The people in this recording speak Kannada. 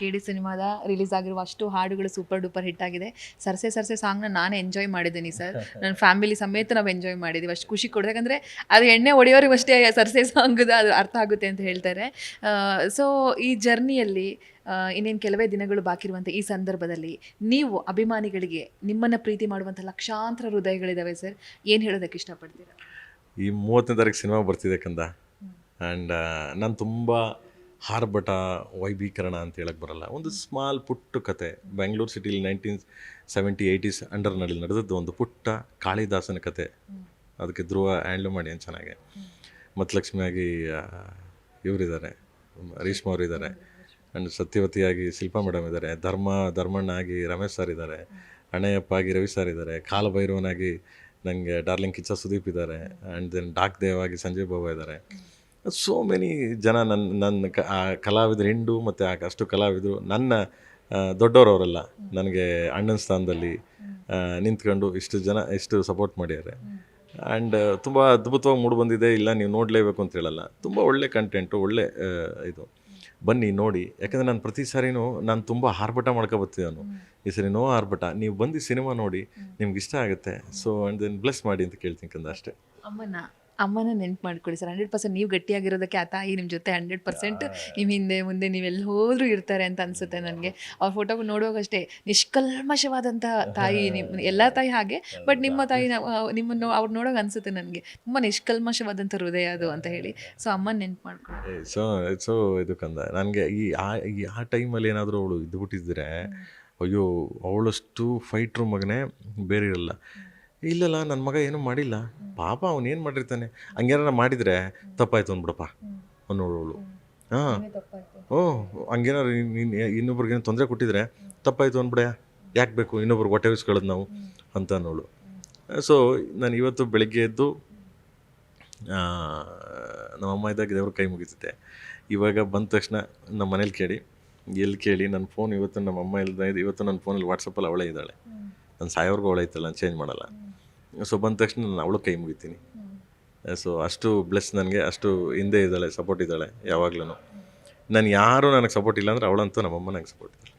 KD ಸಿನಿಮಾದ ರಿಲೀಸ್ ಆಗಿರುವ ಅಷ್ಟು ಹಾಡುಗಳು ಸೂಪರ್ ಡೂಪರ್ ಹಿಟ್ ಆಗಿದೆ. ಸರ್ಸೆ ಸರ್ಸೆ ಸಾಂಗ್ನ ನಾನು ಎಂಜಾಯ್ ಮಾಡಿದ್ದೀನಿ ಸರ್. ನನ್ನ ಫ್ಯಾಮಿಲಿ ಸಮೇತ ನಾವು ಎಂಜಾಯ್ ಮಾಡಿದ್ದೀವಿ. ಅಷ್ಟು ಖುಷಿ ಕೊಡುತ್ತೆ, ಯಾಕಂದರೆ ಅದು ಎಣ್ಣೆ ಹೊಡೆಯೋರಿಗೆ ಅಷ್ಟೇ ಸರ್ಸೆ ಸಾಂಗ್ದು ಅದು ಅರ್ಥ ಆಗುತ್ತೆ ಅಂತ ಹೇಳ್ತಾರೆ. ಸೊ ಈ ಜರ್ನಿಯಲ್ಲಿ ಇನ್ನೇನು ಕೆಲವೇ ದಿನಗಳು ಬಾಕಿ ಇರುವಂಥ ಈ ಸಂದರ್ಭದಲ್ಲಿ ನೀವು ಅಭಿಮಾನಿಗಳಿಗೆ ನಿಮ್ಮನ್ನು ಪ್ರೀತಿ ಮಾಡುವಂಥ ಲಕ್ಷಾಂತರ ಹೃದಯಗಳಿದ್ದಾವೆ ಸರ್, ಏನು ಹೇಳೋದಕ್ಕೆ ಇಷ್ಟಪಡ್ತೀರಾ? ಈ 30ನೇ ತಾರೀಕು ಸಿನಿಮಾ ಬರ್ತಿದೆ ಕಂದ. ಆ್ಯಂಡ್ ನಾನು ತುಂಬ ಹಾರ್ಭಟ ವೈಭೀಕರಣ ಅಂತ ಹೇಳಕ್ಕೆ ಬರಲ್ಲ. ಒಂದು ಸ್ಮಾಲ್ ಪುಟ್ಟ ಕತೆ, ಬೆಂಗಳೂರು ಸಿಟಿಲಿ 1970s 80s ಅಂಡರ್ನಲ್ಲಿ ನಡೆದದ್ದು ಒಂದು ಪುಟ್ಟ ಕಾಳಿದಾಸನ ಕತೆ. ಅದಕ್ಕೆ ಧ್ರುವ ಹ್ಯಾಂಡ್ಲ್ ಮಾಡಿ ಅಂತ ಚೆನ್ನಾಗಿ. ಮತ್ತಲಕ್ಷ್ಮಿಯಾಗಿ ಇವರಿದ್ದಾರೆ, ರೇಷ್ಮಾ ಅವರು ಇದ್ದಾರೆ. ಆ್ಯಂಡ್ ಸತ್ಯವತಿಯಾಗಿ ಶಿಲ್ಪಾ ಮೇಡಮ್ ಇದ್ದಾರೆ. ಧರ್ಮಣ್ಣ ಆಗಿ ರಮೇಶ್ ಸರ್ ಇದ್ದಾರೆ. ಅಣ್ಣಯ್ಯಪ್ಪ ಆಗಿ ರವಿ ಸರ್ ಇದ್ದಾರೆ. ಕಾಲಭೈರವನಾಗಿ ನನಗೆ ಡಾರ್ಲಿಂಗ್ ಕಿಚ್ಚ ಸುದೀಪ್ ಇದ್ದಾರೆ. ಆ್ಯಂಡ್ ದೆನ್ ಡಾಕ್ ದೇವ್ ಆಗಿ ಸಂಜಯ್ ಬಾಬಾ ಇದ್ದಾರೆ. ಸೋ ಮೆನಿ ಜನ ನನ್ನ ಕಲಾವಿದರು ಹಿಂಡು ಮತ್ತು ಅಷ್ಟು ಕಲಾವಿದರು ನನ್ನ ದೊಡ್ಡವರವರೆಲ್ಲ ನನಗೆ ಅಣ್ಣನ ಸ್ಥಾನದಲ್ಲಿ ನಿಂತ್ಕೊಂಡು ಇಷ್ಟು ಜನ ಎಷ್ಟು ಸಪೋರ್ಟ್ ಮಾಡಿದ್ದಾರೆ. ಆ್ಯಂಡ್ ತುಂಬ ಅದ್ಭುತವಾಗಿ ಮೂಡಿ ಬಂದಿದೆ. ಇಲ್ಲ ನೀವು ನೋಡಲೇಬೇಕು ಅಂತ ಹೇಳಲ್ಲ, ತುಂಬ ಒಳ್ಳೆ ಕಂಟೆಂಟು, ಒಳ್ಳೆ ಇದು. ಬನ್ನಿ ನೋಡಿ, ಯಾಕಂದರೆ ನಾನು ಪ್ರತಿ ಸಾರಿನೂ ನಾನು ತುಂಬ ಆರ್ಭಟ ಮಾಡ್ಕೊಬರ್ತೀನಿ. ನಾನು ಈ ಸರಿ ನೋ ಆರ್ಭಟ, ನೀವು ಬಂದು ಸಿನಿಮಾ ನೋಡಿ, ನಿಮ್ಗೆ ಇಷ್ಟ ಆಗುತ್ತೆ. ಸೊ ಆ್ಯಂಡ್ ದೆನ್ ಬ್ಲೆಸ್ ಮಾಡಿ ಅಂತ ಕೇಳ್ತೀನಿ ಕಂದ, ಅಷ್ಟೇ. ಅಮ್ಮನ ನೆನ್ಪು ಮಾಡ್ಕೊಳ್ಳಿ ಸರ್. 100% ನೀವು ಗಟ್ಟಿಯಾಗಿರೋದಕ್ಕೆ ಆ ತಾಯಿ ನಿಮ್ಮ ಜೊತೆ 100% ನಿಮ್ಮ ಹಿಂದೆ ಮುಂದೆ ನೀವೆಲ್ಲ ಹೋದರೂ ಇರ್ತಾರೆ ಅಂತ ಅನಿಸುತ್ತೆ ನನಗೆ. ಅವ್ರ ಫೋಟೋ ನೋಡುವಾಗ ಅಷ್ಟೇ ನಿಷ್ಕಲ್ಮಶವಾದಂಥ ತಾಯಿ. ನಿಮ್ಮ ಎಲ್ಲ ತಾಯಿ ಹಾಗೆ, ಬಟ್ ನಿಮ್ಮ ತಾಯಿ ನಿಮ್ಮನ್ನು ಅವ್ರು ನೋಡೋಕೆ ಅನಿಸುತ್ತೆ ನನಗೆ ತುಂಬ ನಿಷ್ಕಲ್ಮಶವಾದಂಥ ಹೃದಯ ಅದು ಅಂತ ಹೇಳಿ. ಸೊ ಅಮ್ಮನ ನೆನ್ಪು ಮಾಡ್ಕೊಳ್ಳಿ. ಸೊ ಇದು ಕಂದ, ನನಗೆ ಆ ಟೈಮಲ್ಲಿ ಏನಾದರೂ ಅವಳು ಇದ್ಬಿಟ್ಟಿದ್ರೆ, ಅಯ್ಯೋ ಅವಳಷ್ಟು ಫೈಟ್ರು ಮಗನೇ ಬೇರೆ ಇರಲ್ಲ. ಇಲ್ಲಲ್ಲ ನನ್ನ ಮಗ ಏನೂ ಮಾಡಿಲ್ಲ, ಪಾಪ ಅವನೇನು ಮಾಡಿರ್ತಾನೆ, ಹಂಗೇನಾರ ಮಾಡಿದರೆ ತಪ್ಪಾಯ್ತು ಅಂದ್ಬಿಡಪ್ಪ ಅನ್ನೋಳು. ಹಾಂ, ಹಂಗೇನಾರು ನೀನು ಇನ್ನೊಬ್ರಿಗೇನು ತೊಂದರೆ ಕೊಟ್ಟಿದ್ರೆ ತಪ್ಪಾಯಿತು ಅಂದ್ಬಿಡೆ, ಯಾಕೆ ಬೇಕು ಇನ್ನೊಬ್ರಿಗೆ ಹೊಟ್ಟೆ ಉಯಿಸ್ಕೊಳ್ಳೋದು ನಾವು ಅಂತ ಅನ್ನೋಳು. ಸೊ ನಾನು ಇವತ್ತು ಬೆಳಗ್ಗೆ ಎದ್ದು ನಮ್ಮಮ್ಮ ಇದ್ದಾಗ ದೇವ್ರ ಕೈ ಮುಗಿತಿದ್ದೆ. ಇವಾಗ ಬಂದ ತಕ್ಷಣ ನಮ್ಮ ಮನೇಲಿ ಕೇಳಿ ನನ್ನ ಫೋನ್ ಇವತ್ತು ನಮ್ಮಮ್ಮ ಇವತ್ತು ನನ್ನ ಫೋನಲ್ಲಿ ವಾಟ್ಸಪ್ಪಲ್ಲಿ ಅವಳೇ ಇದ್ದಾಳೆ. ನಾನು ಸಾಯೋರ್ಗೂ ಅವಳೇ ಇತ್ತಲ್ಲ, ನಾನು ಚೇಂಜ್ ಮಾಡಲ್ಲ. ಸೊ ಬಂದ ತಕ್ಷಣ ನಾನು ಅವಳು ಕೈ ಮುಗಿತೀನಿ. ಸೊ ಅಷ್ಟು ಬ್ಲೆಸ್ ನನಗೆ, ಅಷ್ಟು ಹಿಂದೆ ಇದ್ದಾಳೆ, ಸಪೋರ್ಟ್ ಇದ್ದಾಳೆ ಯಾವಾಗಲೂ. ನಾನು ಯಾರೂ ನನಗೆ ಸಪೋರ್ಟ್ ಇಲ್ಲ ಅಂದರೆ ಅವಳಂತೂ ನಮ್ಮಮ್ಮ ನನಗೆ ಸಪೋರ್ಟ್ ಇದ್ದಾಳೆ.